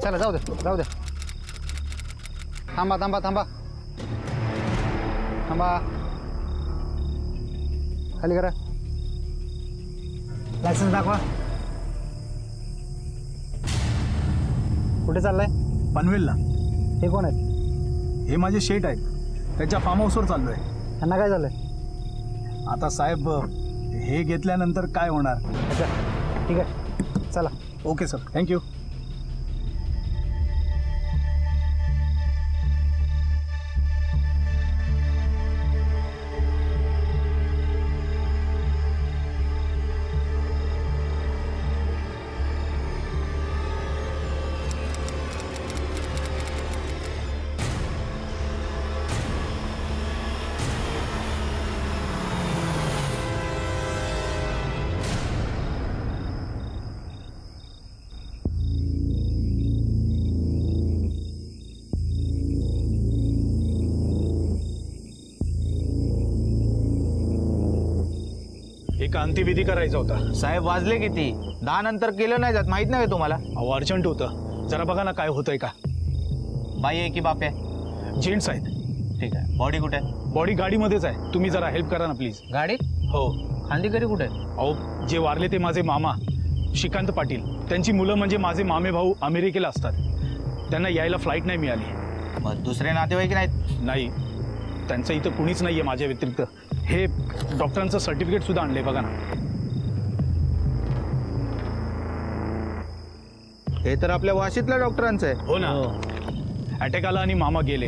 चला जाऊ दे जाऊ दे. थांबा थांबा थांबा थांबा. खाली करा. लायसन्स दाखवा. कुठे चाललाय? पनवेलला. हे कोण आहेत? हे माझे शेट आहेत, त्याच्या फार्म हाऊसवर चाललोय. त्यांना काय झालंय? आता साहेब हे घेतल्यानंतर काय होणार? अच्छा ठीक आहे चला. Okay sir, thank you. एक अंत्यविधी करायचा होता. साहेब वाजले किती? 10 नंतर केलं नाही जात, माहित नाही तुम्हाला? अहो अर्जंट होतं, जरा बघा ना काय होतंय का. बाई आहे की बाप आहे? जेंट्स आहेत. ठीक आहे. बॉडी कुठे आहे? बॉडी गाडीमध्येच आहे, तुम्ही जरा हेल्प करा ना प्लीज. गाडीत? हो. खांदीकरी कुठे आहे? अहो जे वारले ते माझे मामा श्रीकांत पाटील, त्यांची मुलं म्हणजे माझे मामे भाऊ अमेरिकेला असतात. त्यांना यायला फ्लाईट नाही मिळाली. मग दुसरे नातेवाईक नाहीत? नाही, त्यांचं इथं कुणीच नाही आहे माझ्या व्यतिरिक्त. हे डॉक्टरांचं सर्टिफिकेट सुद्धा आणलंय बघा ना. हे तर आपल्या वाशीतल्या डॉक्टरांचं आहे. हो ना. अटॅक आला आणि मामा गेले.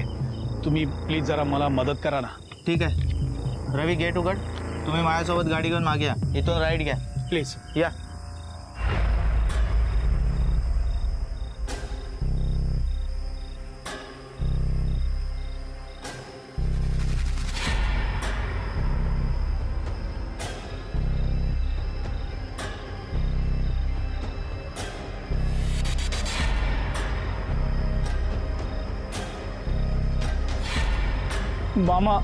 तुम्ही प्लीज जरा मला मदत करा ना. ठीक आहे. रवी गेट उघड. तुम्ही माझ्यासोबत गाडी घेऊन मागे या. इथून राईट घ्या प्लीज. या. मामा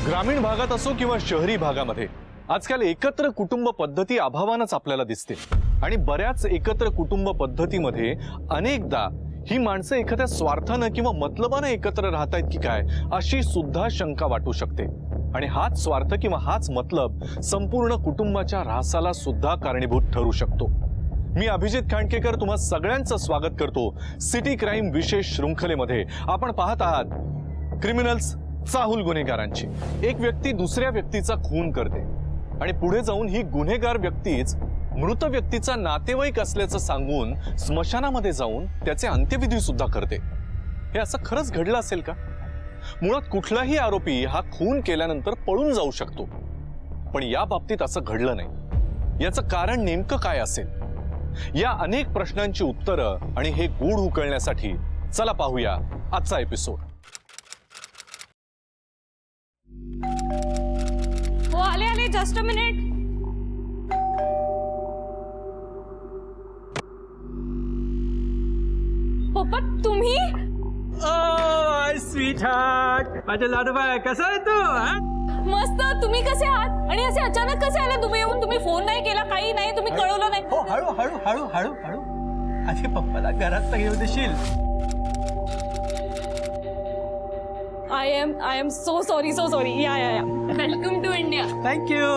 ग्रामीण भागात असो किंवा शहरी भागामध्ये आजकाल एकत्र कुटुंब पद्धती अभावानंच आपल्याला दिसते. आणि बऱ्याच एकत्र कुटुंब पद्धतीमध्ये अनेकदा ही माणसं एखाद्या स्वार्थानं किंवा मतलबानं एकत्र राहतायत की काय अशी सुद्धा शंका वाटू शकते. आणि हाच स्वार्थ किंवा हाच मतलब संपूर्ण कुटुंबाच्या ऱ्हासाला सुद्धा कारणीभूत ठरू शकतो. मी अभिजित खांडकेकर तुम्हा सगळ्यांचं स्वागत करतो सिटी क्राईम विशेष शृंखलेमध्ये. आपण पाहत आहात क्रिमिनल्स, चाहूल गुन्हेगारांची. एक व्यक्ती दुसऱ्या व्यक्तीचा खून करते आणि पुढे जाऊन ही गुन्हेगार व्यक्तीच मृत व्यक्तीचा नातेवाईक असल्याचं सांगून स्मशानामध्ये जाऊन त्याचे अंत्यविधी सुद्धा करते. हे असं खरंच घडलं असेल का? मुळात कुठलाही आरोपी हा खून केल्यानंतर पळून जाऊ शकतो, पण या बाबतीत असं घडलं नाही. याचं कारण नेमकं काय असेल? या अनेक प्रश्नांची उत्तरं आणि हे गूढ उकळण्यासाठी चला पाहूया आजचा एपिसोड. हो आले आले. Just a minute. पप्पा तुम्ही? स्वीट हार्ट, माझ्या लाडोबा कसा आहे तू? मस्त. तुम्ही कसे आहात? आणि असे अचानक कसे आले तुम्ही येऊन? तुम्ही फोन नाही केला, काही नाही, तुम्ही कळवलं नाही. हो हळू हळू हळू हळू हळू. आधी पप्पाला घरात तर घेऊ देशील? I am so sorry so sorry. या या या. Welcome to India. थँक्यू.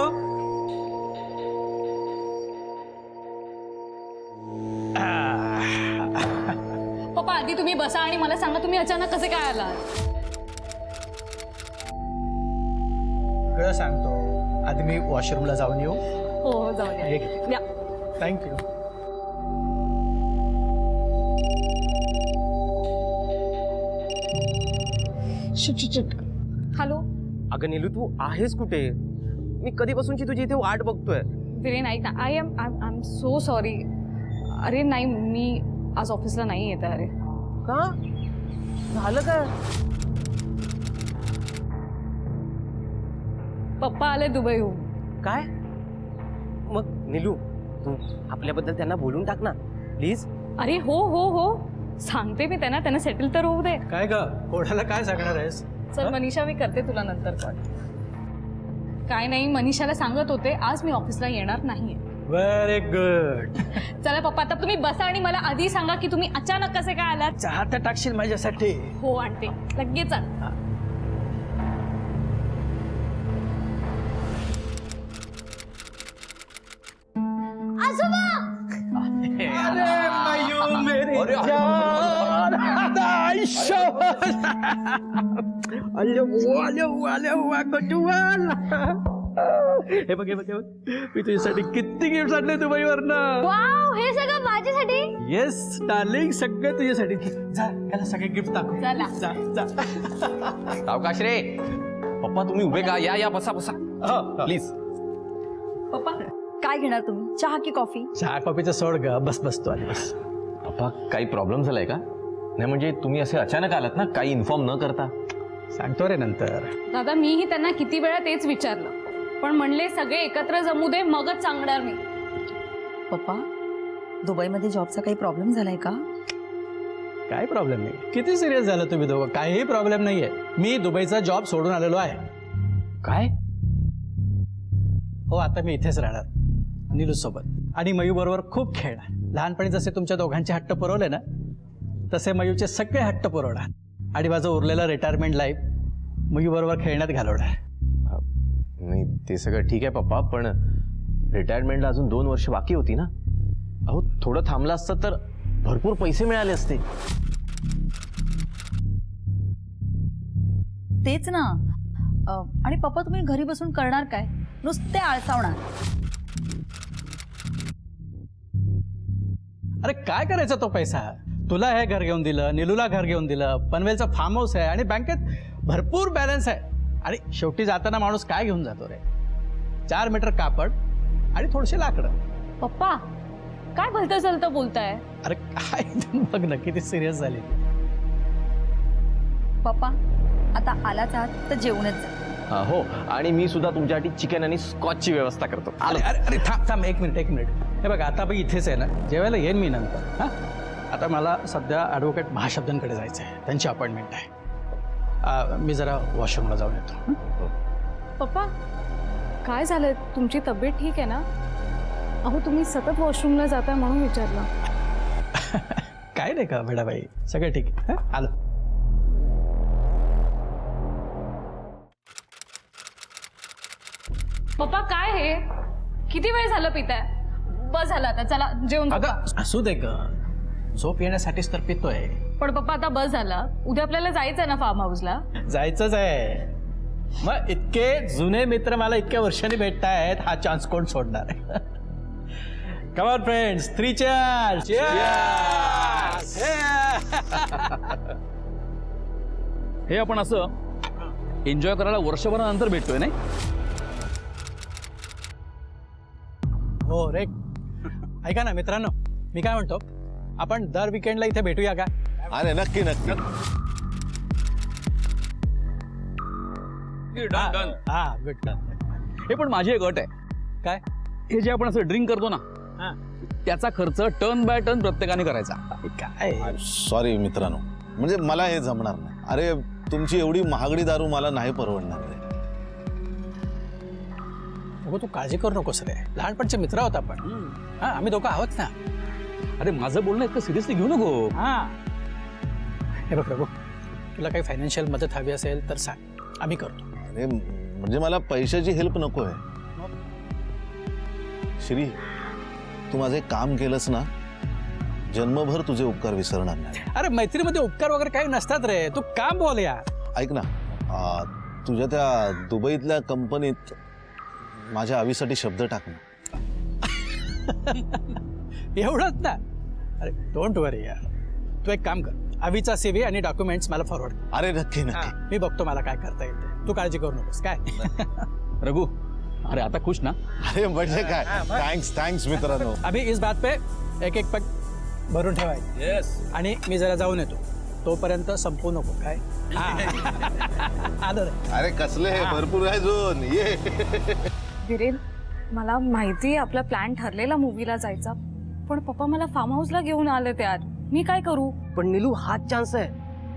पप्पा आधी तुम्ही बसा आणि मला सांगा तुम्ही अचानक कसे काय आलात? सगळं सांगतो. आधी मी वॉशरूमला जाऊन येऊ. हो हो जाऊ द्या. या. थँक्यू. हॅलो. अगं नीलू तू आहेस कुठे? मी कधीपासूनची तुझी इथे वाट बघतोय. विरेन ऐक ना. I am so sorry. अरे नाही, मी आज ऑफिसला नाही येत. अरे का झालं काय? पप्पा आले दुबईहून. काय? मग नीलू तू आपल्याबद्दल त्यांना बोलून टाक ना प्लीज. अरे हो हो हो सांगते मी त्यांना सेटल तर होऊ दे. काय ग कोणाला काय सांगणार आहेस? चल मनीषा मी करते तुला नंतर कॉल. काय नाही मनीषाला सांगत होते आज मी ऑफिसला येणार नाहीये. Very good. चला पप्पा आता तुम्ही बसा आणि मला आधी सांगा की तुम्ही अचानक कसे काय आलात. चहा तर टाकशील माझ्यासाठी? हो आणते लगेच आण. हे बघ मी तुझ्यासाठी किती गिफ्ट आणले दुबईवरनं. वाव हे सगळं माझ्यासाठी. येस डार्लिंग सगळं तुझ्यासाठी. जा याला सगळे गिफ्ट दाखव. चला. जा जा. सावकाश रे. पप्पा तुम्ही उभे का? या बसा बसा प्लीज. पप्पा काय घेणार तुम्ही, चहा की कॉफी? चहा कॉफीचं सोड ग, बस बसतो आणि बस. पप्पा काही प्रॉब्लेम झालाय का? नाही म्हणजे तुम्ही असे अचानक आलात ना, काही इन्फॉर्म न करता. सांगतो रे नंतर. दादा मीही त्यांना किती वेळा तेच विचारलं पण म्हणले सगळे एकत्र जमू दे मगच सांगणार मी. पप्पा दुबईमध्ये जॉबचा काही प्रॉब्लेम झालाय का? काय प्रॉब्लेम नाही. किती सिरियस झालं तुम्ही दोघं? काहीही प्रॉब्लेम नाहीये. मी दुबईचा जॉब सोडून आलेलो आहे. काय? हो आता मी इथेच राहणार नीलू सोबत आणि मयू बरोबर खूप खेळणार. लहानपणी जसे तुमच्या दोघांचे हट्ट पुरवले ना तसे मयूचे सगळे हट्ट पुरवणार आणि माझं उरलेलं रिटायरमेंट लाईफ मयू बरोबर खेळण्यात घालवणार. नाही ते सगळं ठीक आहे पप्पा पण रिटायरमेंटला अजून 2 वर्ष बाकी होती ना. अहो थोडं थांबलं असतं तर भरपूर पैसे मिळाले असते. तेच ना. आणि पप्पा तुम्ही घरी बसून करणार काय? नुसते आळसावणार. अरे काय करायचा तो पैसा? तुला हे घर घेऊन दिलं, नीलूला घर घेऊन दिलं, पनवेलचं फार्म हाऊस आहे आणि बँकेत भरपूर बॅलन्स आहे. आणि शेवटी जाताना माणूस काय घेऊन जातो रे? 4 मीटर कापड आणि थोडेसे लाकडं. पप्पा काय भलतं चलतं बोलताय. अरे काय बघ ना किती सिरियस झाली. पप्पा आता आलाच आहात तर जेवणच जा. हो आणि मी सुद्धा तुमच्यासाठी चिकन आणि स्कॉचची व्यवस्था करतो. अरे अरे अरे थांब एक मिनिट. हे बघा आता मी इथेच आहे ना, जेवायला येईन मी नंतर. हां आता मला सध्या ॲडव्होकेट महाशब्दांकडे जायचं आहे, त्यांची अपॉइंटमेंट आहे. मी जरा वॉशरूमला जाऊन येतो. पप्पा काय झालंय तुमची तब्येत ठीक आहे ना? अहो तुम्ही सतत वॉशरूमला जाताय म्हणून विचारलं. काय नाही का भेडाबाई, सगळं ठीक आहे. आलो. पप्पा काय हे किती वेळ झालं पिताय? बस झालं आता चला जेवण. अगं असू दे ग, झोप येण्यासाठीच तर पितोय. पण पप्पा आता बस झाला. उद्या आपल्याला जायचंय ना फार्म हाऊसला? जायचंच आहे. मग इतके जुने मित्र मला इतक्या वर्षांनी भेटतायत, हा चान्स कोण सोडणार आहे? Come on friends, 3 cheers. हे आपण असं एन्जॉय करायला वर्षभरानंतर भेटतोय नाही? हो रे. ऐका ना मित्रांनो, मी काय म्हणतो, आपण दर विकेंडला इथे भेटूया का? अरे नक्की नक्की. हा गुड. हे पण माझी एक अट आहे. काय? हे जे आपण असं ड्रिंक करतो ना हा. त्याचा खर्च टर्न बाय टर्न प्रत्येकाने करायचा. काय सॉरी मित्रांनो, म्हणजे मला हे जमणार नाही. अरे तुमची एवढी महागडी दारू मला नाही परवडणार रे. तू काळजी करू नकोस रे, लहानपणचे मित्र आहोत आपण. हा आम्ही दोघं आहोत ना. अरे माझं बोलणं इतकं सिरियसली घेऊ नको. हा हे बघ प्रभू, तुला काही फायनान्शियल मदत हवी असेल तर सांग, आम्ही करतो. अरे म्हणजे मला पैशाची हेल्प नको आहे. श्री, तू माझं एक काम केलंस ना, जन्मभर तुझे उपकार विसरणार नाही. अरे मैत्रीमध्ये उपकार वगैरे काही नसतात रे, तू काम बोल यार. ऐक ना, तुझ्या त्या दुबईतल्या कंपनीत माझ्या आवीसाठी शब्द टाक ना. एवढंच ना? अरे डोंट वरी यार, तू एक काम कर, आवीचा CV आणि डॉक्युमेंट्स मला फॉरवर्ड. अरे नक्की नक्की. मी बघतो मला काय करता येते, तू काळजी करू नकोस. काय रघु, अरे आता खुश ना? अरे म्हणजे काय, थँक्स मित्रांनो. अभी इस बात पे एक पग भरून ठेवायचं. येस. आणि मी जरा जाऊन येतो. तोपर्यंत संपू नको काय आलो रे. अरे कसले हे भरपूर आहे अजून ये. विरेन, मला माहिती आहे आपला प्लॅन ठरलेला मूवीला जायचा, पण पप्पा मला फार्म हाऊसला घेऊन आले ते आज. मी काय करू? पण नीलू हाच चान्स आहे.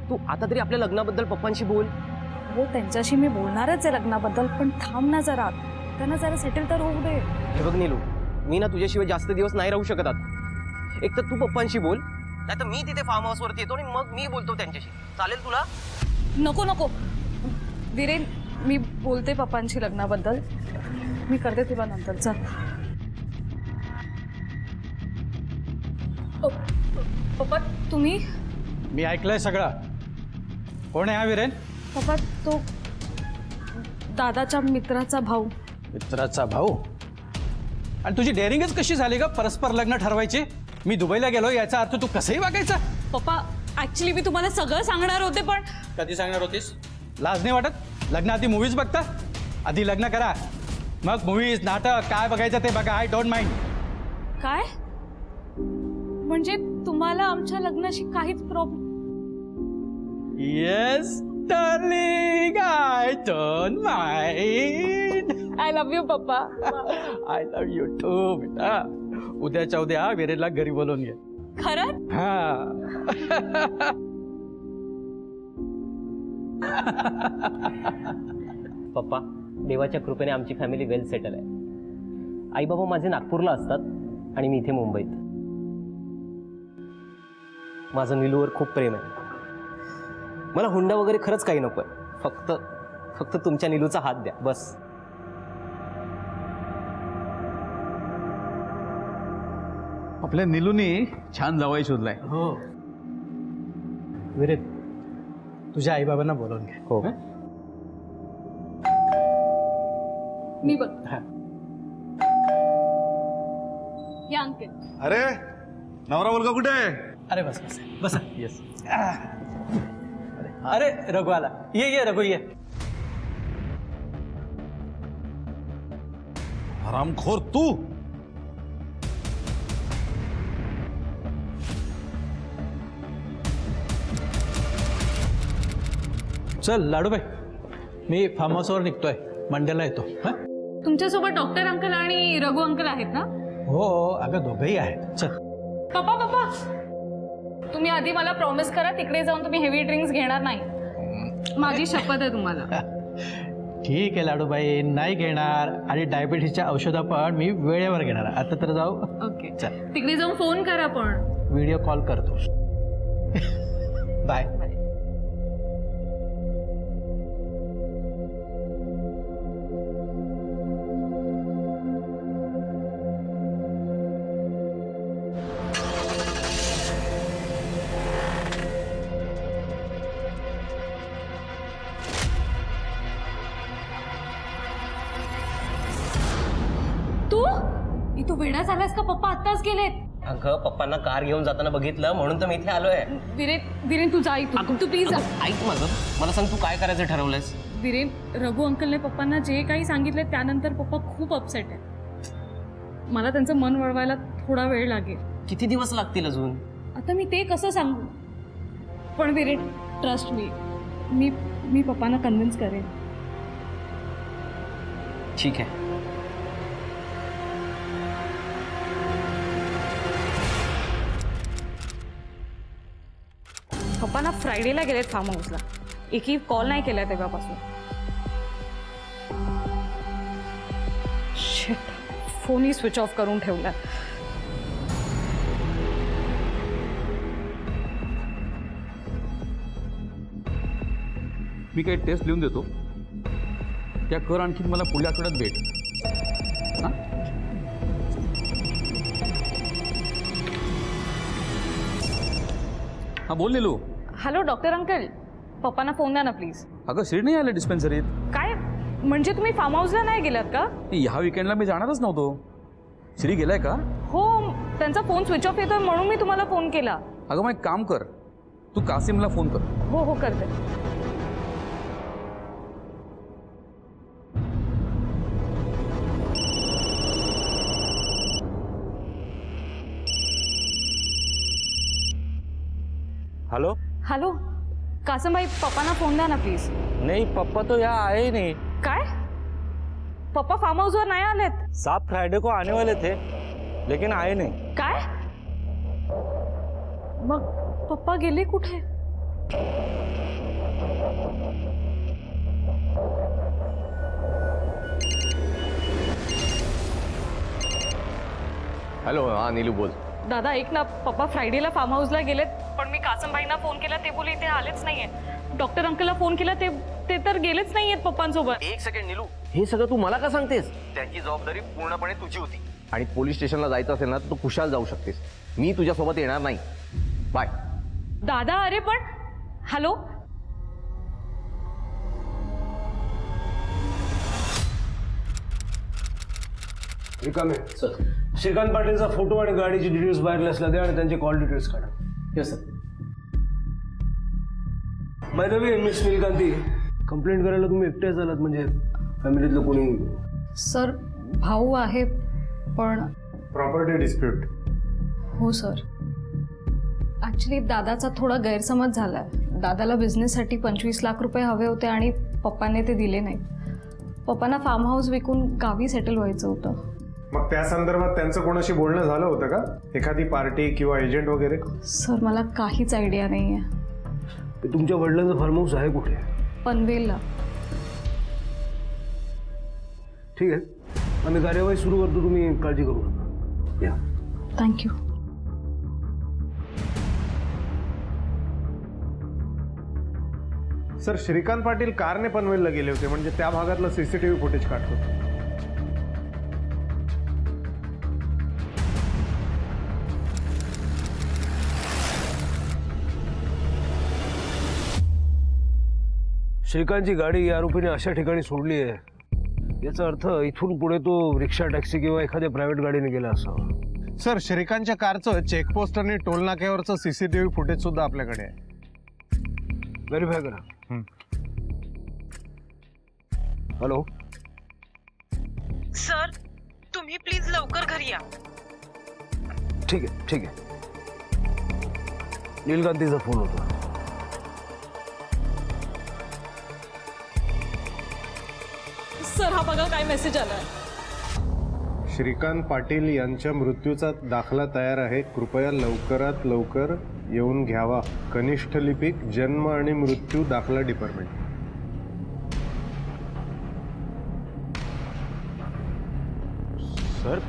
तू आता तरी आपल्या लग्नाबद्दल पप्पांशी बोल. हो, त्यांच्याशी मी बोलणारच आहे लग्नाबद्दल, पण थांब ना जरा, त्यांना जरा सेटल तर होऊ दे. हे बघ नीलू, मी ना तुझ्याशिवाय जास्त दिवस नाही राहू शकत आता. एक तर तू पप्पांशी बोल, नाही तर मी तिथे फार्म हाऊसवरती येतो आणि मग मी बोलतो त्यांच्याशी. चालेल तुला? नको नको विरेन, मी बोलते पप्पांशी लग्नाबद्दल. मी करते तुला नंतर. चल. पप्पा तुम्ही? मी ऐकलंय सगळं. कोण आहे हा विरेन? पप्पा तो दादाच्या मित्राचा भाऊ. मित्राचा भाऊ? आणि तुझी डेअरिंगच कशी झाली का परस्पर लग्न ठरवायची? मी दुबईला गेलो याचा अर्थ तू कसंही वागायचा? पप्पा ऍक्च्युली मी तुम्हाला सगळं सांगणार होते, पण कधी सांगणार होतीस? लाज नाही वाटत? लग्नाआधी मूवीज बघता? आधी लग्न करा, मग मूवीज नाटक काय बघायचं ते बघा. I don't mind. काय म्हणजे तुम्हाला आमच्या लग्नाशी काहीच problem? Yes darling, I don't mind. I love you पप्पा. आय लव्ह यू टू बेटा. उद्याच्या उद्या विरेनला घरी बोलवून घे. खरं? हा. पप्पा, देवाच्या कृपेने आमची फॅमिली वेल सेटल आहे. आई बाबा माझे नागपूरला असतात आणि मी इथे मुंबईत. माझं नीलूवर खूप प्रेम आहे. मला हुंडा वगैरे खरंच काही नको आहे. फक्त तुमच्या नीलूचा हात द्या बस. आपल्या निलूनी छान जावाई शोधलाय. हो विरेन, तुझ्या आईबाबांना बोलवून घे. हो. मी बघ. हा. या अंकित. अरे नवरा मुलगा कुठे आहे? अरे बस बस बस. येस. अरे रघु आला. ये रघु ये. हरामखोर तू. चल लाडूबाई, मी फार्म हाऊसवर निघतोय. मंडेला येतो. हा? तुमच्यासोबत डॉक्टर अंकल आणि रघु अंकल आहेत ना? हो अगं दोघंही आहेत. चल. पप्पा पप्पा तुम्ही आधी मला प्रॉमिस करा तिकडे जाऊन तुम्ही हेवी ड्रिंक्स घेणार नाही. माझी शपथ आहे तुम्हाला. ठीक आहे लाडूबाई, नाही घेणार. आणि डायबिटीसच्या औषधं पण मी वेळेवर घेणार. आता तर जाऊ. ओके. चल. तिकडे जाऊन फोन करा पण. व्हिडिओ कॉल करतो. बाय. तू वेडा झालास का? पप्पा आत्ताच गेलेत. अगं पप्पांना कार घेऊन जाताना बघितलं म्हणून तर मी इथे आलोय. विरेन तू जा इथून. तू प्लीज. ऐक माझं, मला सांग तू काय करायचं ठरवलंयस? विरेन, रघु अंकलने पप्पांना जे काही सांगितले त्यानंतर पप्पा खूप अपसेट आहे. मला त्यांचं मन वळवायला थोडा वेळ लागेल. किती दिवस लागतील अजून? आता मी ते कसं सांगू? पण विरेन ट्रस्ट मी पप्पांना कन्व्हिन्स करेन. ठीक आहे. पप्पा ना फ्रायडेला गेलेत फार्म हाऊसला. एकही कॉल नाही केला तेव्हापासून. शिट, फोनही स्विच ऑफ करून ठेवला. मी काही टेस्ट लिहून देतो, त्या कर. आणखी मला पुढल्या आठवड्यात भेट. हां, हां बोल निलू. हॅलो डॉक्टर अंकल, पप्पांना फोन द्या ना प्लीज. अगं श्री नाही आलं डिस्पेन्सरीत. काय म्हणजे तुम्ही फार्म हाऊसला नाही गेलात का? ह्या विकेंडला मी जाणारच नव्हतो. श्री गेलाय का? हो, त्यांचा फोन स्विच ऑफ येतोय म्हणून मी तुम्हाला फोन केला. अगं मग एक काम कर, तू कासिमला फोन कर. हो हो करते. हॅलो. हॅलो कासम भाई, पप्पांना फोन द्या ना प्लीज. नहीं पप्पा तो यहाँ आए ही नहीं. काय? पप्पा फार्म हाऊसवर नाही आलेत? साहब फ्राइडे को आने वाले थे लेकिन आए नहीं. काय? मग पप्पा गेले कुठे? हॅलो हां नीलू बोल. दादा ऐक ना, पप्पा फ्रायडेला फार्म हाऊसला गेलेत, पण मी कासमबाईंना फोन केला, ते बोलले इथे आलेच नाहीये. डॉक्टर अंकलला फोन केला, ते तर गेलेच नाहीयेत पप्पांसोबत. एक सेकंड नीलू, हे सगळं तू मला का सांगतेस? त्याची जबाबदारी पूर्णपणे तुझी होती. आणि पोलीस स्टेशनला जायचं असेल ना तर तू खुशाल जाऊ शकतेस. मी तुझ्यासोबत येणार नाही. बाय. दादा अरे पण हॅलो. रिकामे सर, श्रीकांत पाटीलचा फोटो आणि गाडीची डिटेल्स वायरलेसला द्या आणि त्यांचे कॉल डिटेल्स काढा. Yes sir. By the way miss Neelkanti, complaint करायला तुम्ही एकटेच आलात म्हणजे फॅमिलीतलं कोणी? सर भाऊ आहे पण. Property dispute. हो सर, ॲक्च्युली दादाचा थोडा गैरसमज झाला आहे. दादाला बिझनेससाठी 25 लाख रुपये हवे होते आणि पप्पाने ते दिले नाहीत. पप्पांना फार्म हाऊस विकून गावी सेटल व्हायचं होतं. मग त्या संदर्भात त्यांचं कोणाशी बोलणं झालं होतं का? एखादी पार्टी किंवा एजंट वगैरे? सर मला काहीच आयडिया नाही आहे. तुमच्या वडिलांचं फार्म हाऊस आहे कुठे? पनवेलला. ठीक आहे, आम्ही कार्यवाही सुरू करतो, तुम्ही काळजी करू नका. या. थँक्यू. सर, श्रीकांत पाटील कारने पनवेलला गेले होते, म्हणजे त्या भागातलं सीसीटीव्ही फुटेज काढतो. श्रीकांतची गाडी या आरोपीने अशा ठिकाणी सोडली आहे, याचा अर्थ इथून पुढे तो रिक्षा, टॅक्सी किंवा एखाद्या प्रायव्हेट गाडीने गेला असावा. सर, श्रीकांतच्या कारचं चेकपोस्ट आणि टोल नाक्यावरचं सीसीटीव्ही फुटेज सुद्धा आपल्याकडे आहे. व्हेरीफाय करा. हॅलो सर, तुम्ही प्लीज लवकर घरी या. ठीक आहे, ठीक आहे. नीलकांतीचा फोन होता. सर हा बघा काय मेसेज आलाय. श्रीकांत पाटील यांच्या मृत्यूचा दाखला तयार आहे, कृपया लवकरात लवकर येऊन घ्यावा. कनिष्ठ लिपिक, जन्म आणि मृत्यू दाखला डिपार्टमेंट. सर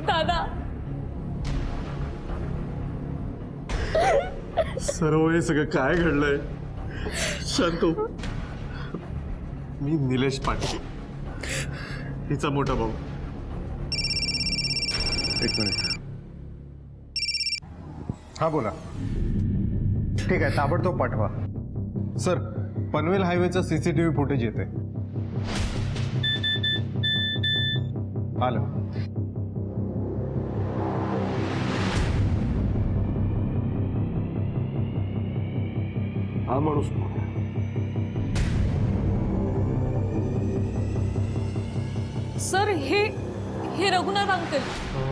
दादा सर्व हे सगळं काय घडलंय? शांत हो. मी निलेश पाटील, हिचा मोठा भाऊ. एक मिनिट. हा बोला. ठीक आहे, ताबडतोब पाठवा. सर, पनवेल हायवेचं सीसीटीव्ही फुटेज येते. आलं. हा माणूस सर हे रघुनाथ अंकल.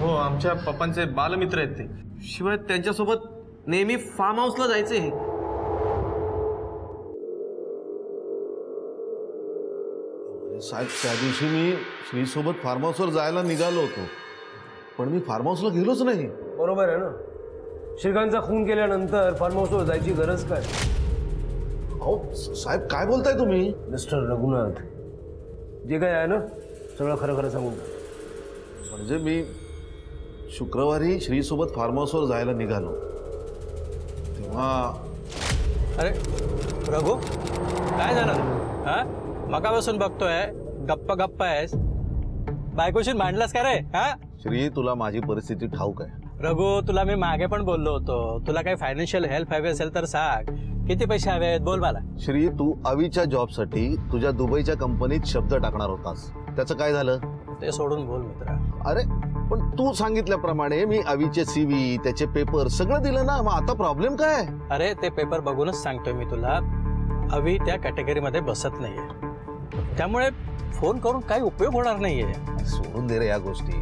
हो, आमच्या पप्पांचे बालमित्र आहेत ते. शिवाय त्यांच्यासोबत नेहमी फार्म हाऊसला जायचे. साहेब, त्या दिवशी मी श्रीसोबत फार्म हाऊसवर जायला निघालो होतो, पण मी फार्म हाऊसला गेलोच नाही. बरोबर आहे ना. श्रीकांतचा खून केल्यानंतर फार्म हाऊसवर जायची गरज काय? अहो साहेब, काय बोलताय तुम्ही? मिस्टर रघुनाथ, जे काय आहे ना सगळं खरं खरं सांगून. म्हणजे मी शुक्रवारी श्रीसोबत फार्म हाऊसवर जायला निघालो तेव्हा. अरे रघु, काय झालं? हा मगापासून बघतोय गप्पा गप्पा आहेस. बायकोशी भांडलास का रे? हा श्री, तुला माझी परिस्थिती ठाऊक आहे. रघु, तुला मी मागे पण बोललो होतो, तुला काही फायनान्शियल हेल्प हवी असेल तर सांग. किती पैसे हवे आहेत बोल मला. श्री, तू अवीच्या जॉबसाठी तुझ्या दुबईच्या कंपनीत शब्द टाकणार होतास, त्याचं काय झालं? ते सोडून बोल मित्रा. अरे पण तू सांगितल्याप्रमाणे मी अवीचे CV, त्याचे पेपर सगळं दिलं ना, मग आता प्रॉब्लेम काय? अरे ते पेपर बघूनच सांगतोय मी तुला, अवी त्या कॅटेगरीमध्ये बसत नाहीये, त्यामुळे फोन करून काही उपयोग होणार नाहीये. सोडून दे रे या गोष्टी.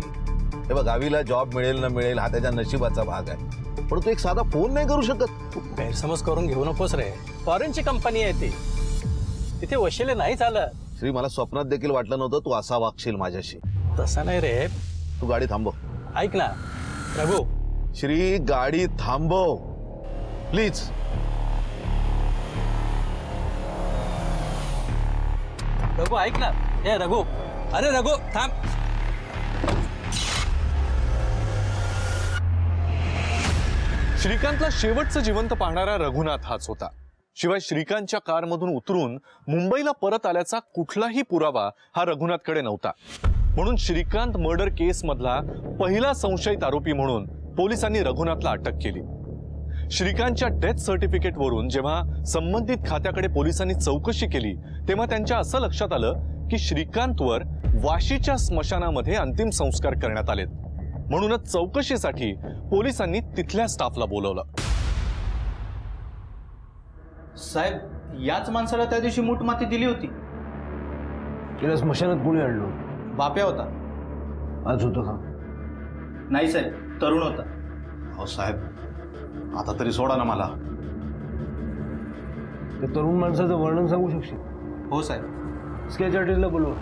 हे बघ, अवीला जॉब मिळेल ना मिळेल हा त्याच्या नशिबाचा भाग आहे, पण तू एक साधा फोन नाही करू शकत? गैरसमज करून घेऊ नकोस रे. फॉरेनची कंपनी आहे ती, तिथे वशिले नाही चालत. श्री, मला स्वप्नात देखील वाटलं नव्हतं तू असा वागशील माझ्याशी. तसं नाही रे. तू गाडी थांबव. ऐक ना रघु. श्री, गाडी थांबव प्लीज. रघु ऐक ना. ए रघु, अरे रघु थांब. श्रीकांतला शेवटचं जिवंत पाहणारा रघुनाथ हाच होता. शिवाय श्रीकांतच्या कारमधून उतरून मुंबईला परत आल्याचा कुठलाही पुरावा हा रघुनाथकडे नव्हता. म्हणून श्रीकांत मर्डर केस मधला पहिला संशयित आरोपी म्हणून पोलिसांनी रघुनाथला अटक केली. श्रीकांतच्या डेथ सर्टिफिकेट वरून जेव्हा संबंधित खात्याकडे पोलिसांनी चौकशी केली तेव्हा त्यांच्या असं लक्षात आलं की श्रीकांतवर वाशीच्या स्मशानामध्ये अंतिम संस्कार करण्यात आलेत. म्हणूनच चौकशीसाठी पोलिसांनी तिथल्या स्टाफला बोलवलं. साहेब, याच माणसाला त्या दिवशी मूठ माती दिली होती. तिला स्मशानात कोणी आणलो? बाप्या होता. आज होतं का? नाही साहेब, तरुण होता. हो साहेब, आता तरी सोडा ना मला. त्या तरुण माणसाचं वर्णन सांगू शकशील? हो साहेब. स्केच आर्टिस्टला बोलवा.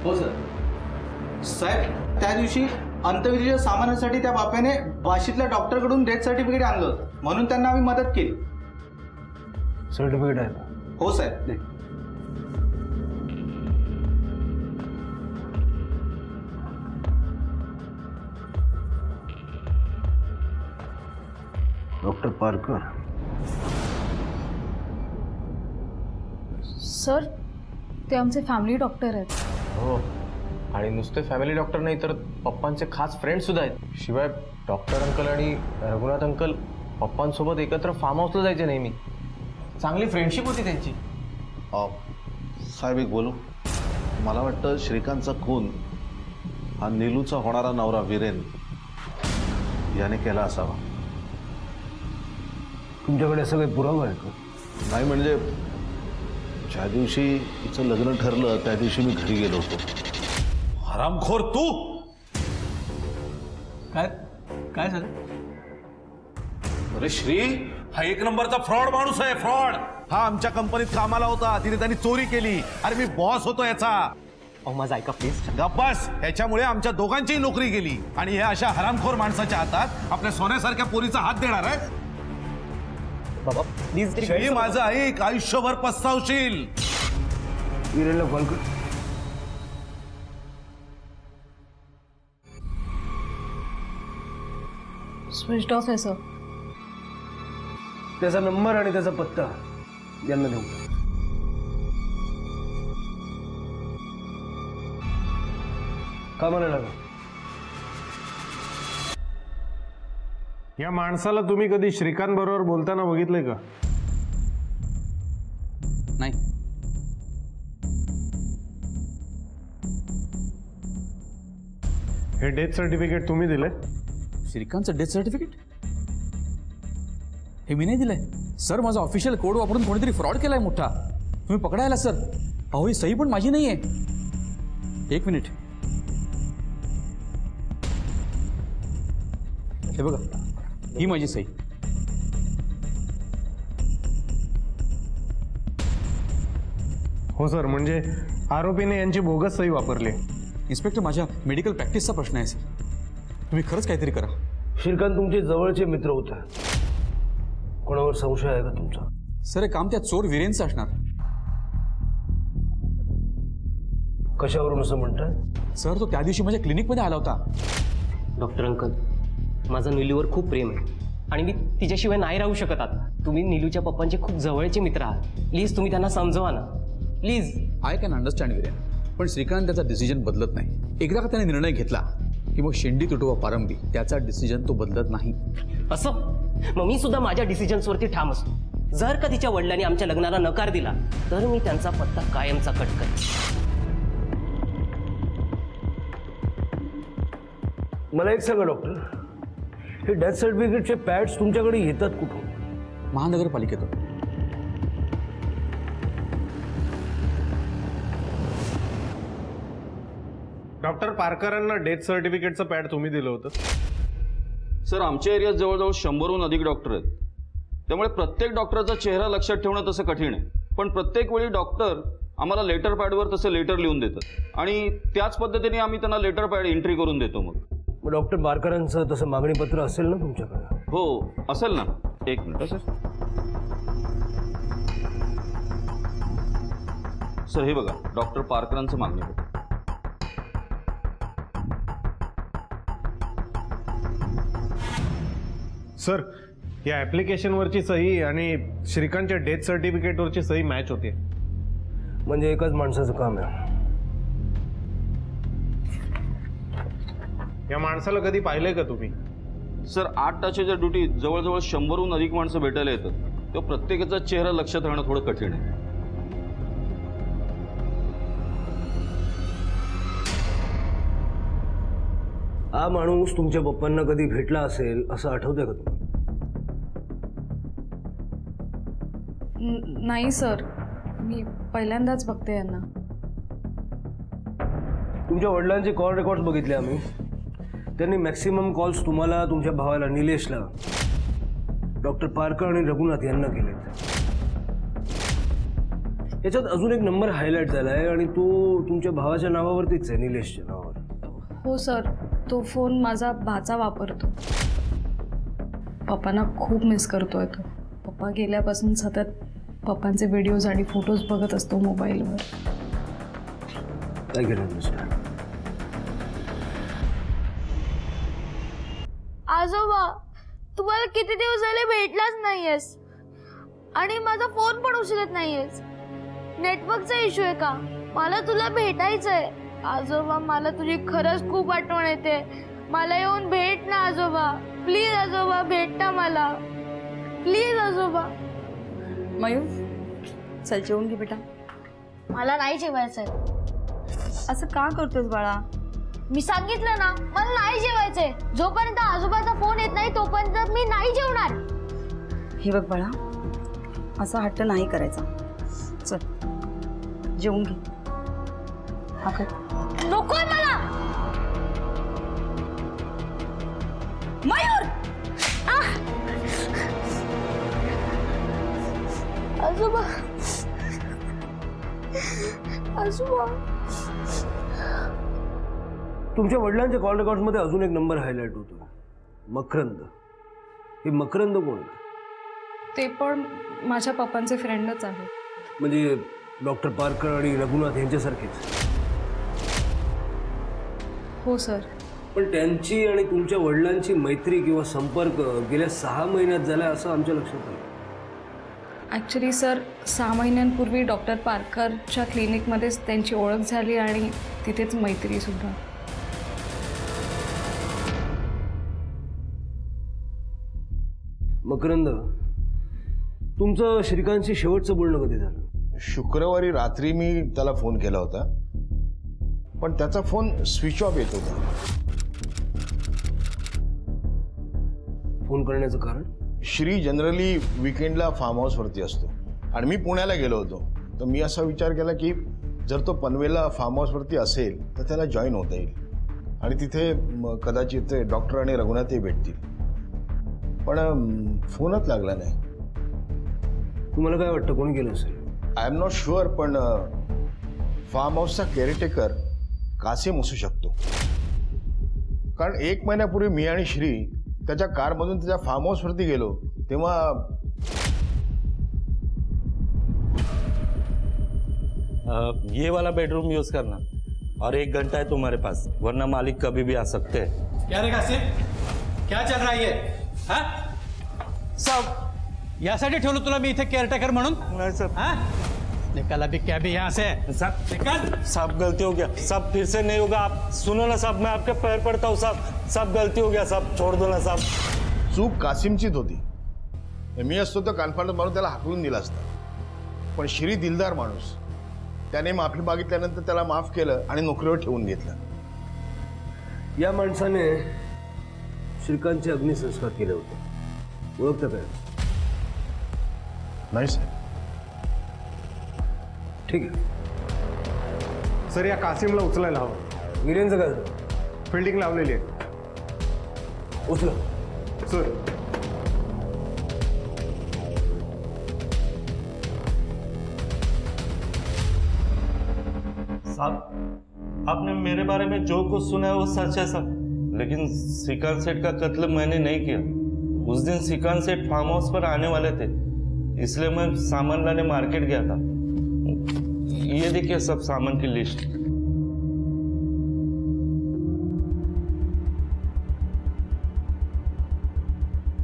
हो सर. साहेब, त्या दिवशी अंत्यविधीच्या सामानासाठी त्या बाप्याने वाशीतल्या डॉक्टरकडून डेथ सर्टिफिकेट आणलं होतं, म्हणून त्यांना आम्ही मदत केली. सर्टिफिकेट आहे का? हो साहेब. दे. डॉक्टर पारकर. सर, ते आमचे फॅमिली डॉक्टर आहेत. हो, आणि नुसते फॅमिली डॉक्टर नाही तर पप्पांचे खास फ्रेंड सुद्धा आहेत. शिवाय डॉक्टर अंकल आणि रघुनाथ अंकल पप्पांसोबत एकत्र फार्म हाऊसला जायचे नेहमी. चांगली फ्रेंडशिप होती त्यांची. साहेब, एक बोलू. मला वाटतं श्रीकांतचा खून हा नीलूचा होणारा नवरा वीरेन याने केला असावा. तुमच्याकडे असं काही पुरावा आहे का? नाही म्हणजे ज्या दिवशी तिचं लग्न ठरलं त्या दिवशी मी घरी गेलो होतो. हरामखोर तू! काय काय झालं? अरे श्री, हा एक नंबरचा फ्रॉड माणूस आहे. फ्रॉड. हा आमच्या कंपनीत कामाला होता, तिने त्यांनी चोरी केली. अरे मी बॉस होतो याचा. अहो माझा ऐका प्लीज. गप्पास. याच्यामुळे आमच्या दोघांचीही नोकरी गेली आणि हे अशा हरामखोर माणसाच्या हातात आपल्या सोन्यासारख्या पोरीचा हात देणार आहे. बाबा प्लीज. श्री, माझं ऐक, आयुष्यभर पस्तावशील. वीरेनला कॉल कर. स्विच ऑफ आहे सर. त्याचा नंबर आणि त्याचा पत्ता यांना देऊ. कामाला लागा. या माणसाला तुम्ही कधी श्रीकांत बरोबर बोलताना बघितलंय का? नाही. हे डेथ सर्टिफिकेट तुम्ही दिलंय? श्रीकांतचं डेथ सर्टिफिकेट हे मी नाही दिलंय सर. माझा ऑफिशियल कोड वापरून कोणीतरी फ्रॉड केलाय मोठा. तुम्ही पकडायला सर. अहो ही सही पण माझी नाही आहे. एक मिनिट. हे बघा, ही माझी सही. हो सर, म्हणजे आरोपीने यांची बोगस सही वापरली. इन्स्पेक्टर, माझ्या मेडिकल प्रॅक्टिसचा प्रश्न आहे सर. तुम्ही खरंच काहीतरी करा. श्रीकांत तुमचे जवळचे मित्र होते. कोणावर संशय आहे का तुमचा? सर, हे काम त्या चोर वीरेनचं असणार. कशावरून असं म्हणताय? सर, तो त्या दिवशी माझ्या क्लिनिकमध्ये आला होता. डॉक्टर अंकल, माझं नीलूवर खूप प्रेम आहे आणि मी तिच्याशिवाय नाही राहू शकत आता. तुम्ही नीलूच्या पप्पांचे खूप जवळचे मित्र आहात. प्लीज तुम्ही त्यांना समजवा ना, please. I can understand Viren, पण श्रीकांत त्याचा डिसिजन बदलत नाही. एकदा का त्याने निर्णय घेतला की मग शेंडी तुटवा पारंबी, त्याचा डिसिजन तो बदलत नाही. असं? मग मी सुद्धा माझ्या डिसिजन्सवरती ठाम असतो. जर का तिच्या वडिलांनी आमच्या लग्नाला नकार दिला तर मी त्यांचा पत्ता कायमचा कट करेन. मला एक सांगा डॉक्टर, हे डेथ सर्टिफिकेटचे पॅड्स तुमच्याकडे येतात कुठून? महानगरपालिकेतून. डॉक्टर पारकरांना डेथ सर्टिफिकेटचं पॅड तुम्ही दिलं होतं? सर आमच्या एरियात जवळजवळ 100हून अधिक डॉक्टर आहेत. त्यामुळे प्रत्येक डॉक्टरचा चेहरा लक्षात ठेवणं तसं कठीण आहे. पण प्रत्येक वेळी डॉक्टर आम्हाला लेटर पॅडवर तसं लेटर लिहून देतात आणि त्याच पद्धतीने आम्ही त्यांना लेटर पॅड एंट्री करून देतो. मग डॉक्टर बारकरांचं तसं मागणीपत्र असेल ना तुमच्याकडे? हो असेल ना. एक मिनिट सर. सर हे बघा डॉक्टर पारकरांचं मागणीपत्र. सर या ॲप्लिकेशनवरची सही आणि श्रीकांतच्या डेथ सर्टिफिकेटवरची सही मॅच होते. म्हणजे एकाच माणसाचं काम आहे. या माणसाला कधी पाहिलंय का तुम्ही? सर 8 तासाच्या ड्युटीत जवळजवळ 100हून अधिक माणसं भेटायला येतात. तेव्हा प्रत्येकाचा चेहरा लक्षात राहणं थोडं कठीण आहे. हा माणूस तुमच्या पप्पांना कधी भेटला असेल असं आठवतंय का तुम्हाला? नाही सर, मी पहिल्यांदाच बघते यांना. तुमच्या वडिलांचे कॉल रेकॉर्ड्स बघितले आम्ही. त्यांनी मॅक्सिमम कॉल्स तुम्हाला, तुमच्या भावाला निलेशला, डॉक्टर पारकर आणि रघुनाथ यांना केलेत. याच्यात अजून एक नंबर हायलाईट झाला आहे आणि तो तुमच्या भावाच्या नावावरतीच आहे, निलेशच्या नावावर. हो सर, तो फोन माझा भाचा वापरतो. पप्पांना खूप मिस करतोय तो. पप्पा गेल्यापासून सतत पप्पांचे व्हिडिओज आणि फोटोज बघत असतो मोबाईलवर. काय केलं मिस्टर? आजोबा, तुम्हाला किती दिवस झाले भेटलाच नाहीयेस आणि माझा फोन पण उचलत नाहीयेस. नेटवर्कचा इश्यू आहे का? मला तुला भेटायचंय आजोबा. मला तुझी खरंच खूप आठवण येते. मला येऊन भेट ना आजोबा. प्लीज आजोबा, भेट ना मला. प्लीज आजोबा. मयूर, चल जेवून घे बेटा. मला नाही जेवायचंय. असं का करतोस बाळा? मी सांगितलं ना, मला नाही जेवायचंय. जोपर्यंत आजोबाचा फोन येत नाही तोपर्यंत मी नाही जेवणार. हे बघ बाळा, असा हट्ट नाही करायचा. चल जेवून घे. नकोय मला. मयूर, आजोबा, आजोबा. तुमच्या वडिलांच्या कॉल रेकॉर्ड्समध्ये अजून एक नंबर हायलाईट होतो, मकरंद. हे मकरंद कोण आहे? ते पण माझ्या पप्पांचे फ्रेंडच आहे. म्हणजे डॉक्टर पारकर आणि रघुनाथ यांच्यासारखेच? हो सर. पण त्यांची आणि तुमच्या वडिलांची मैत्री किंवा संपर्क गेल्या 6 महिन्यात झाला असं आमच्या लक्षात आलं. ॲक्च्युली सर, 6 महिन्यांपूर्वी डॉक्टर पारकरच्या क्लिनिकमध्येच त्यांची ओळख झाली आणि तिथेच मैत्रीसुद्धा. मकरंद, तुमचं श्रीकांतशी शेवटचं बोलणं कधी झालं? शुक्रवारी रात्री मी त्याला फोन केला होता, पण त्याचा फोन स्विच ऑफ येत होता. फोन करण्याचं कारण? श्री जनरली विकेंडला फार्म हाऊसवरती असतो आणि मी पुण्याला गेलो होतो. तर मी असा विचार केला की जर तो पनवेलला फार्म हाऊसवरती असेल तर त्याला जॉईन होता येईल आणि तिथे कदाचित डॉक्टर आणि रघुनाथही भेटतील. पण फोनच लागला नाही. तुम्हाला काय वाटतं कोणी केलं असेल? आय एम नॉट शुअर, पण फार्म हाऊसचा केअरटेकर कासिम असू शकतो. कारण 1 महिन्यापूर्वी मी आणि श्री त्याच्या कारमधून त्याच्या फार्म हाऊसवरती गेलो तेव्हा ये वाला बेडरूम यूज करना और 1 घंटा है तुम्हारे पास, वरना मालिक कभी भी आ सकते हैं. क्या रे कासिम, क्या चल रहा है ये? हाँ? सब यासाठी ठेवलं तुला मी इथे केअरटेकर म्हणून? नहीं सर. हाँ? निकल अभी क्या भी यहाँ से. साहब निकल. सब गलती हो गया, सब फिर से नहीं होगा. आप सुनो ना साहब, मैं आपके पैर पड़ता हूँ साहब. सब गलती हो गया साहब, छोड़ दो ना साहब. चूक कासिमचीच होती. मी असतो तर कानफाडत मारून त्याला हाकलून दिला असता. पण श्री दिलदार माणूस, त्याने माफी मागितल्यानंतर त्याला माफ केलं आणि नोकरीवर ठेवून घेतलं. या माणसाने श्रीकांतचे अग्निसंस्कार केले होते. ओळखतं काय? नाही सर. ठीक आहे सर, या कासिमला उचलायला हवं. वीरेंचं काय? फिल्डिंग लावलेली आहे. उचला. सर साहब, आपने मेरे बारे में जो कुछ सुना है वो सच है साहब, लेकिन श्रीकांत सेठ का कत्ल मैंने नहीं किया। उस दिन श्रीकांत सेठ फार्म हाउस पर आने वाले थे, इसलिए मैं सामान लाने मार्केट गया था। ये देखिए सब सामान की लिस्ट।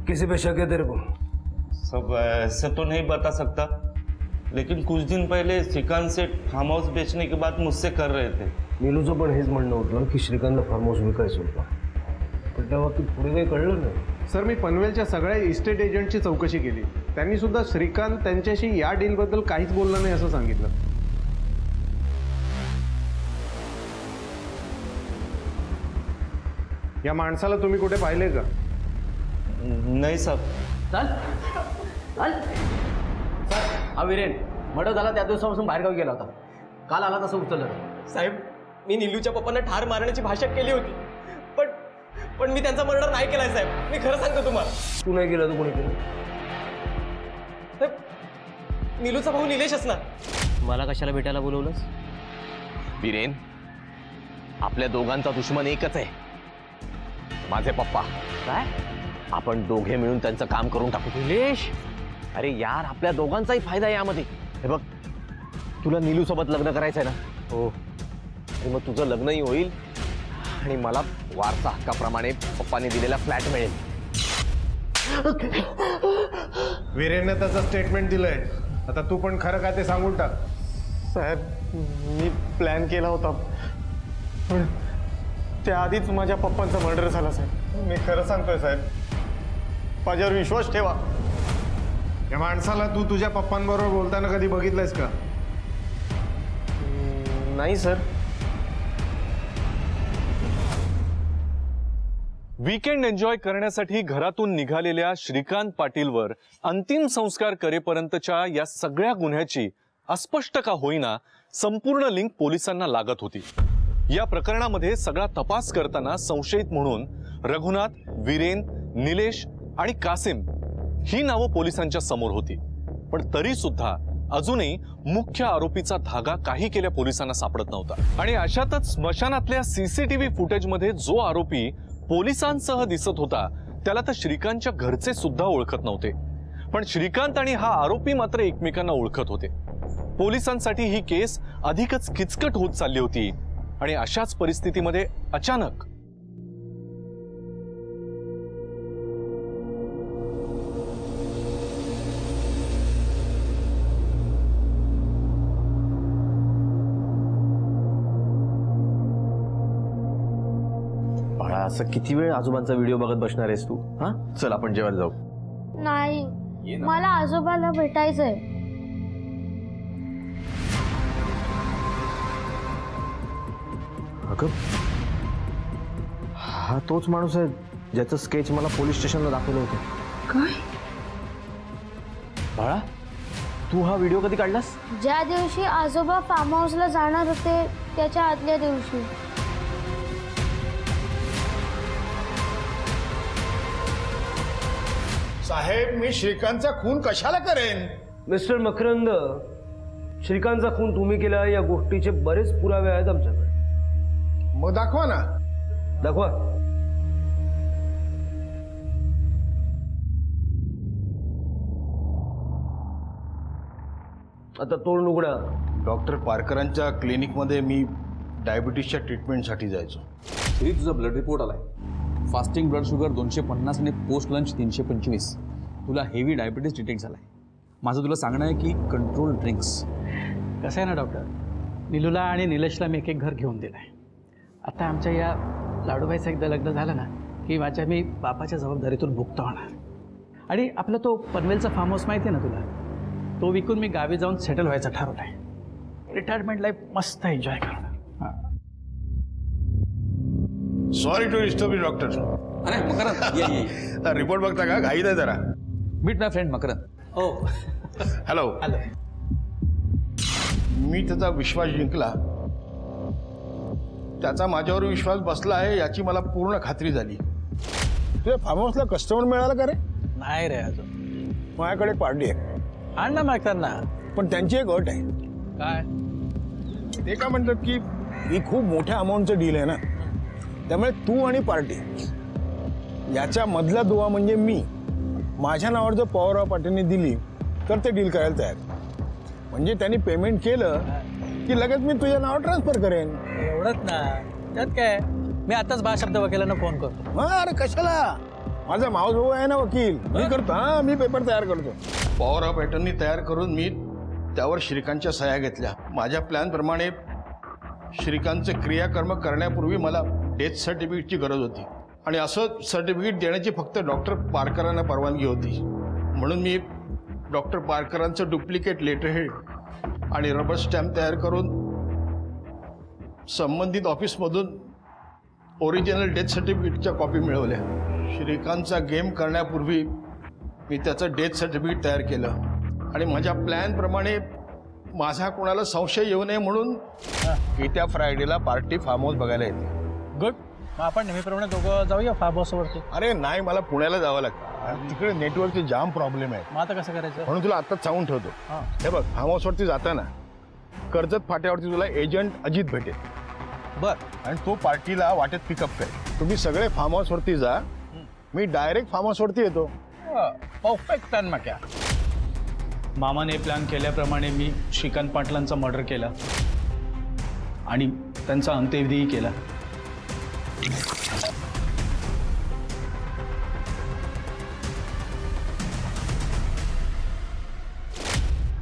किसी पे शक है तेरे को? सब ऐसे तो नहीं बता सकता, लेकिन कुछ दिन पहले श्रीकांत सेठ फार्म हाउस बेचने की बात मुझसे कर रहे थे। नीलूचं पण हेच म्हणणं होतं की श्रीकांतला फार्म हाऊस विकायचं होतं, पण त्या बाबतीत पुढे काही कळलं नाही। सर, मी पनवेलच्या सगळ्या इस्टेट एजंटची चौकशी केली, त्यांनी सुद्धा श्रीकांत त्यांच्याशी या डीलबद्दल काहीच बोलला नाही असं सांगितलं। या माणसाला तुम्ही कुठे पाहिले का? नाही साहब। चल चल सर, हा वीरेन मर्डर झाला त्या दिवसापासून बाहेरगावी गेला होता, काल आला तसं उचललं। साहेब, मी नीलूच्या पप्पांना ठार मारण्याची भाषा केली होती, पण मी त्यांचा मर्डर नाही केलाय साहेब, मी खरं सांगतो तुम्हाला। तू नाही केलं तर कोणी केलं? साहेब, नीलूचा भाऊ निलेश असणार। मला कशाला भेटायला बोलवलंस? वीरेन, आपल्या दोघांचा दुश्मन एकच आहे, माझे पप्पा। काय? आपण दोघे मिळून त्यांचं काम करून टाकू। निलेश, अरे यार, आपल्या दोघांचाही फायदा आहे यामध्ये। हे बघ, तुला नीलू सोबत लग्न करायचंय ना? हो। आणि मग तुझं लग्नही होईल आणि मला वारसा हक्काप्रमाणे पप्पाने दिलेला फ्लॅट मिळेल। वीरेनने त्याचं स्टेटमेंट दिलंय, आता तू पण खरं काय ते सांगून टाक। साहेब, मी प्लॅन केला होता, पण त्याआधीच माझ्या पप्पांचा मर्डर झाला साहेब। मी खरं सांगतोय साहेब, माझ्यावर विश्वास ठेवा। या माणसाला तू तुझ्या पप्पांबरोबर बोलताना कधी बघितलंयस का? नाही सर। वीकेंड एन्जॉय करण्यासाठी घरातून निघालेल्या श्रीकांत पाटीलवर अंतिम संस्कार करेपर्यंतच्या या सगळ्या गुन्ह्याची अस्पष्ट का होईना संपूर्ण लिंक पोलिसांना लागत होती। या प्रकरणामध्ये सगळा तपास करताना संशयित म्हणून रघुनाथ, वीरेन, निलेश आणि कासिम ही नावं पोलिसांच्या समोर होती, पण तरी सुद्धा अजूनही मुख्य आरोपीचा धागा काही केल्या पोलिसांना सापडत नव्हता। आणि अशातच स्मशानातल्या सीसीटीव्ही फुटेजमध्ये जो आरोपी पोलिसांसह दिसत होता त्याला तर श्रीकांतच्या घरचे सुद्धा ओळखत नव्हते, पण श्रीकांत आणि हा आरोपी मात्र एकमेकांना ओळखत होते। पोलिसांसाठी ही केस अधिकच किचकट होत चालली होती आणि अशाच परिस्थितीमध्ये अचानक बाळा, असं किती वेळ आजोबांचा व्हिडिओ बघत बसणार आहेस तू? हा, चल आपण जेवायला जाऊ। नाही, मला आजोबाला भेटायचंय। अगं, हा तोच माणूस आहे ज्याचं स्केच मला पोलीस स्टेशनला दाखवलं होतं। काय? बाळा, तू हा व्हिडिओ कधी काढलास? ज्या दिवशी आजोबा फार्म हाऊसला जाणार होते त्याच्या आदल्या दिवशी। साहेब, मी श्रीकांतचा खून कशाला करेन? मिस्टर मकरंद, श्रीकांतचा खून तुम्ही केला या गोष्टीचे बरेच पुरावे आहेत आमच्याकडे। मग दाखवा ना। दाखवा। आता तोंड उघडा। डॉक्टर पारकरांच्या क्लिनिकमध्ये मी डायबिटीसच्या ट्रीटमेंटसाठी जायचो। तरी तुझा ब्लड रिपोर्ट आलाय, फास्टिंग ब्लड शुगर 250 आणि पोस्ट लंच 325। तुला हेवी डायबिटीस डिटेक्ट झालाय। माझं तुला सांगणं आहे की कंट्रोल ड्रिंक्स। कसं आहे ना डॉक्टर, नीलूला आणि निलेशला मी एक घर घेऊन दिलं आहे। आता आमच्या या लाडूबाईचं एकदा लग्न झालं ना की माझ्या मी बापाच्या जबाबदारीतून मुक्त होणार। आणि आपला तो पनवेलचा फार्म हाऊस माहिती आहे ना तुला, तो विकून मी गावी जाऊन सेटल व्हायचं ठरवलं आहे। रिटायरमेंट लाईफ मस्त एन्जॉय करणार। Sorry to disturb you doctor. अरे मकरंद, रिपोर्ट बघता का? घाई नाही जरा। Meet my friend Makarand. हो, हॅलो। मी त्याचा विश्वास जिंकला, त्याचा माझ्यावर विश्वास बसला आहे याची मला पूर्ण खात्री झाली। तुझ्या फार्म हाऊसला कस्टमर मिळाला का रे? नाही रे अजून. माझ्याकडे एक पार्टी आहे, आण ना मग त्यांना. पण त्यांची एक अट आहे. काय? ते काय म्हणतात की ही खूप मोठ्या अमाऊंटचं डील आहे ना, त्यामुळे तू आणि पार्टी याच्या मधला दुवा म्हणजे मी माझ्या नावावर जर पवारराव पाटीलने दिली तर ते डील करायला तयार. म्हणजे त्यांनी पेमेंट केलं की लगेच मी तुझ्या नावावर ट्रान्सफर करेन. एवढंच ना, त्यात काय. मी आताच भाषाब्द वकिलांना फोन करतो. हा, अरे कशाला, माझा मावस भाऊ आहे ना वकील, मी करतो. हा, मी पेपर तयार करतो. पॉवर ऑफ पॅटर्ननी तयार करून मी त्यावर श्रीकांतच्या सह्या घेतल्या. माझ्या प्लॅनप्रमाणे श्रीकांतचे क्रियाकर्म करण्यापूर्वी मला डेथ सर्टिफिकेटची गरज होती आणि असं सर्टिफिकेट देण्याची फक्त डॉक्टर पारकरांना परवानगी होती. म्हणून मी डॉक्टर पारकरांचं डुप्लिकेट लेटरहेड आणि रबर स्टॅम्प तयार करून संबंधित ऑफिसमधून ओरिजिनल डेथ सर्टिफिकेटच्या कॉपी मिळवल्या. श्रीकांतचा गेम करण्यापूर्वी मी त्याचं डेथ सर्टिफिकेट तयार केलं आणि माझ्या प्लॅनप्रमाणे माझा कोणाला संशय येऊ नये म्हणून येत्या फ्रायडेला पार्टी फार्म हाऊस बघायला येते. गुड. मग आपण नेहमीप्रमाणे दोघं जाऊया फार्म हाऊसवरती. अरे नाही, मला पुण्याला जावं लागतं आणि तिकडे नेटवर्कचे जाम प्रॉब्लेम आहे. मग आता कसं करायचं? म्हणून तुला आत्ताच सांगून ठेवतो. हे बघ, फार्म हाऊसवरती जाताना कर्जत फाट्यावरती तुला एजंट अजित भेटेल. बर. आणि तो पार्टीला वाटेत पिकअप करेल. तुम्ही सगळे फार्म हाऊसवरती जा, मी डायरेक्ट फार्म हाऊसवरती येतो. परफेक्ट प्लॅन मग क्या. मामाने प्लॅन केल्याप्रमाणे मी श्रीकांत पाटलांचा मर्डर केला आणि त्यांचा अंत्यविधीही केला.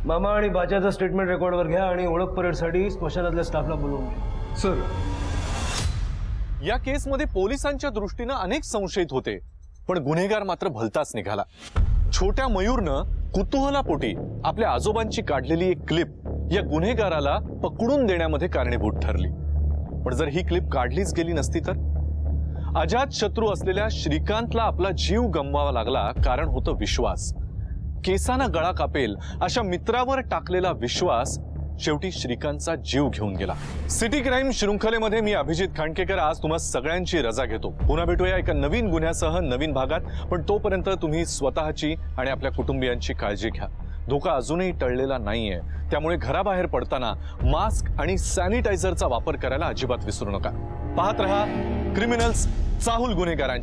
मामा आणि बाच्याचं स्टेटमेंट रेकॉर्डवर घ्या आणि ओळख परेडसाठी स्मशानातल्या स्टाफला बोलवून घ्या. सर, या केसमध्ये पोलिसांच्या दृष्टीनं अनेक संशयित होते, पण गुन्हेगार मात्र भलताच निघाला. छोट्या मयूरनं कुतूहलापोटी आपल्या आजोबांची काढलेली एक क्लिप या गुन्हेगाराला पकडून देण्यामध्ये कारणीभूत ठरली. पण जर ही क्लिप काढलीच गेली नसती तर अजात शत्रू असलेल्या श्रीकांतला आपला जीव गमवावा लागला. कारण होतं विश्वास. केसाना गळा कापेल अशा मित्रावर टाकलेला विश्वास शेवटी श्रीकांतचा जीव घेऊन गेला. सिटी क्राईम शृंखलेमध्ये मी अभिजित खांडकेकर आज तुम्हा सगळ्यांची रजा घेतो. पुन्हा भेटूया एका नवीन गुन्ह्यासह नवीन भागात. पण तोपर्यंत तुम्ही स्वतःची आणि आपल्या कुटुंबियांची काळजी घ्या. धोका अजूनही टळलेला नाहीये, त्यामुळे घराबाहेर पडताना मास्क आणि सॅनिटायझरचा वापर करायला अजिबात विसरू नका. पाहत रहा क्रिमिनल्स, चाहूल गुन्हेगारांची